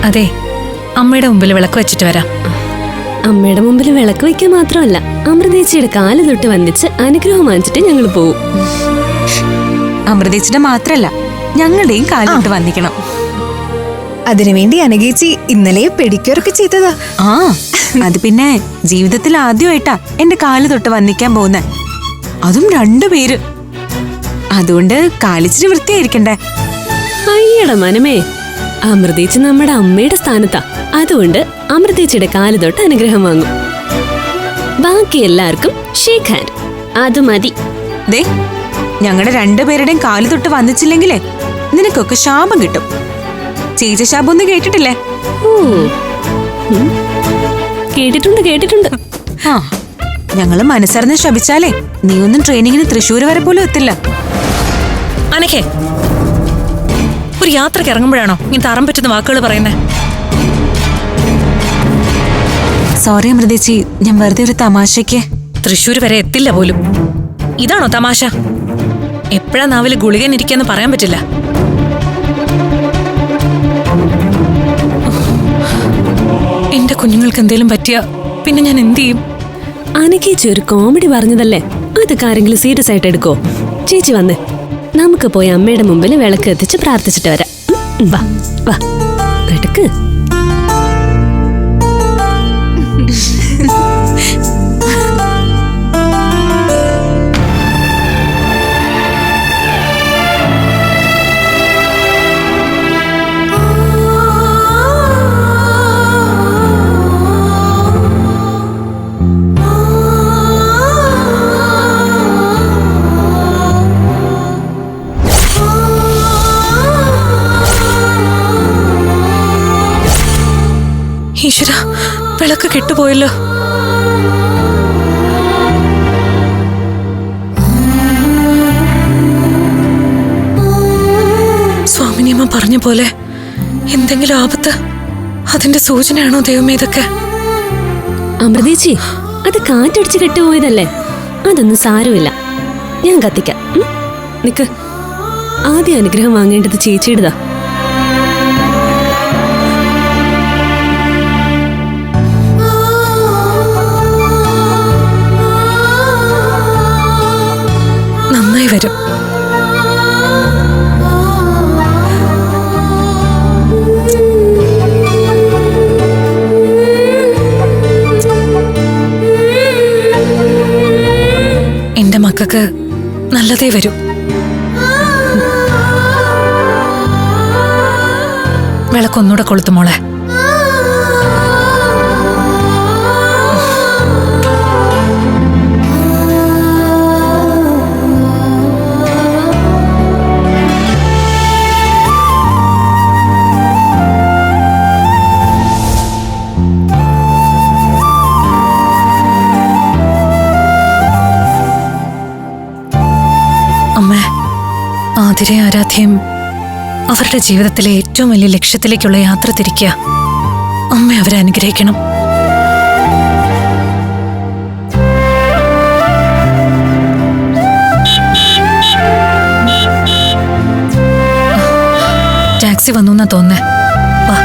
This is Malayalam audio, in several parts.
അതെ, അമ്മയുടെ മുമ്പിൽ വിളക്ക് വെച്ചിട്ട് വരാം. അമ്മയുടെ മുമ്പിൽ വിളക്ക് വെക്കാൻ മാത്രമല്ല, അമൃതേച്ചിയുടെ കാല് തൊട്ട് വന്നിച്ച് അനുഗ്രഹം വാങ്ങിച്ചിട്ട് ഞങ്ങൾ പോവും. അമൃതേച്ചിയുടെ മാത്രല്ല, ഞങ്ങളുടെയും കാല് തൊട്ട് വന്നിക്കണം. അതിനുവേണ്ടി അനഘേച്ചി ഇന്നലെ പെഡിക്യൂറൊക്കെ ചെയ്തതാ. ആ, അത് പിന്നെ ജീവിതത്തിൽ ആദ്യമായിട്ടാ എന്റെ കാല് തൊട്ട് വന്നിക്കാൻ പോകുന്നെ. അതും 2 പേര്. അതുകൊണ്ട് കാലിച്ചിരി വൃത്തിയായിരിക്കണ്ടേ. അയ്യട മനമേ, അമൃതേച്ചി നമ്മുടെ അമ്മയുടെ സ്ഥാനത്താ. അതുകൊണ്ട് അമൃതേച്ചിയുടെ കാല് തൊട്ട് അനുഗ്രഹം വാങ്ങും. ബാക്കി എല്ലാവർക്കും ഷേക്ക് ഹാൻഡ്. അത് മതി. ദേ, ഞങ്ങളുടെ 2 പേരുടെയും കാല് തൊട്ട് വന്നിച്ചില്ലെങ്കിലേ നിനക്കൊക്കെ ശാപം കിട്ടും. ചേച്ച ശാപം ഒന്നും കേട്ടിട്ടില്ലേ? കേട്ടിട്ടുണ്ട്. ആ, ഞങ്ങള് മനസ്സറിഞ്ഞ് ശപിച്ചാലേ നീ ഒന്നും ട്രെയിനിങ്ങിന് തൃശ്ശൂര് വരെ പോലും എത്തില്ല. അനക്കേ, ഒരു യാത്രക്ക് ഇറങ്ങുമ്പോഴാണോ ഇങ്ങനെ തറം പറ്റുന്ന വാക്കുകൾ പറയുന്നേ? സോറി അമൃതേച്ചി, ഞാൻ വെറുതെ ഒരു തമാശയ്ക്ക്. തൃശ്ശൂർ വരെ എത്തില്ല പോലും. ഇതാണോ തമാശ? എപ്പോഴാ നാവില് ഗുളികൻ ഇരിക്കാന്ന് പറയാൻ പറ്റില്ല. എന്റെ കുഞ്ഞുങ്ങൾക്ക് എന്തേലും പറ്റിയ പിന്നെ ഞാൻ എന്ത് ചെയ്യും? അനക്കേച്ചി ഒരു കോമഡി പറഞ്ഞതല്ലേ, അതൊക്കെ ആരെങ്കിലും സീരിയസ് ആയിട്ട് എടുക്കോ? ചേച്ചി വന്ന് നമുക്ക് പോയി അമ്മയുടെ മുമ്പിൽ വിളക്ക് എത്തിച്ച് പ്രാർത്ഥിച്ചിട്ട് വരാം. വാ വാ, എടുക്ക്. ഈശ്വര, വിളക്ക് കെട്ടുപോയല്ലോ. സ്വാമിനിയമ്മ പറഞ്ഞ പോലെ എന്തെങ്കിലും ആപത്ത്, അതിന്റെ സൂചനയാണോ ദൈവമേ ഇതൊക്കെ? അമൃതേച്ചി, അത് കാറ്റടിച്ച് കെട്ടുപോയതല്ലേ, അതൊന്നും സാരമില്ല. ഞാൻ കത്തിക്കാം. നിക്ക്, ആദ്യം അനുഗ്രഹം വാങ്ങേണ്ടത് ചേച്ചിയുടേതാ. നന്നായി വരും. എന്റെ മക്കൾക്ക് നല്ലതേ വരൂ. വിളക്കൊന്നൂടെ കൊളുത്തുമോളെ. അമ്മേ, ആതിരയും ആരാധ്യയും അവരുടെ ജീവിതത്തിലെ ഏറ്റവും വലിയ ലക്ഷ്യത്തിലേക്കുള്ള യാത്ര തിരിക്കുക. അമ്മ അവരെ അനുഗ്രഹിക്കണം. ടാക്സി വന്നു എന്നാ തോന്നേ. വാ.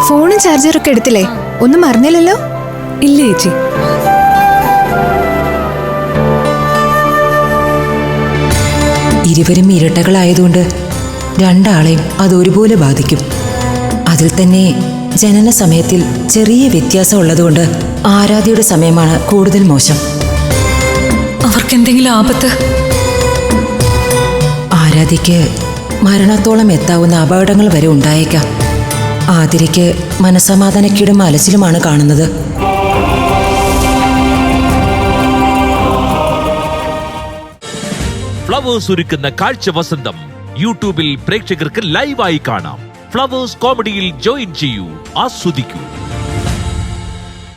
ഫോണും ചാർജറൊക്കെ എടുത്തില്ലേ? ഒന്നും മറന്നില്ലല്ലോ? ഇല്ല ചേച്ചി. ഇരുവരും ഇരട്ടകളായതുകൊണ്ട് രണ്ടാളെയും അതൊരുപോലെ ബാധിക്കും. അതിൽ തന്നെ ജനന സമയത്തിൽ ചെറിയ വ്യത്യാസം ഉള്ളതുകൊണ്ട് ആരാധ്യയുടെ സമയമാണ് കൂടുതൽ മോശം. അവർക്ക് എന്തെങ്കിലും ആപത്ത്? ആരാധ്യയ്ക്ക് മരണത്തോളം എത്താവുന്ന അപകടങ്ങൾ വരെ ഉണ്ടായേക്കാം. ആതിരയ്ക്ക് മനസ്സമാധാനക്കേടും അലച്ചിലുമാണ് കാണുന്നത്. ഫ്ലവേഴ്സ് ഒരുക്കുന്ന കാഴ്ച വസന്തം യൂട്യൂബിൽ പ്രേക്ഷകർക്ക് ലൈവായി കാണാം. ഫ്ലവേഴ്സ് കോമഡിയിൽ ജോയിൻ ചെയ്യൂ, ആസ്വദിക്കൂ.